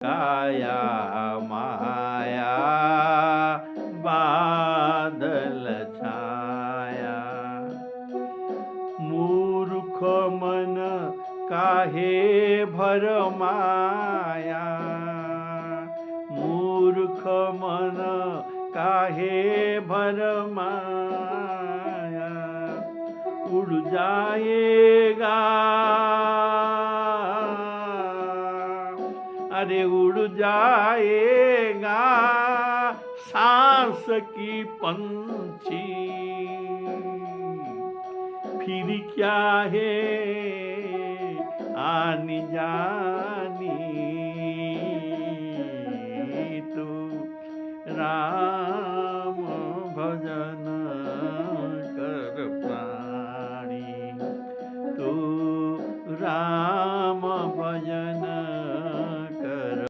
काया माया बादल छाया, मूर्ख मन काहे भरमाया, मूर्ख मन काहे भरमाया, उड़ जाएगा, अरे उड़ जाएगा सांस की पंछी, फिर क्या है आने जाने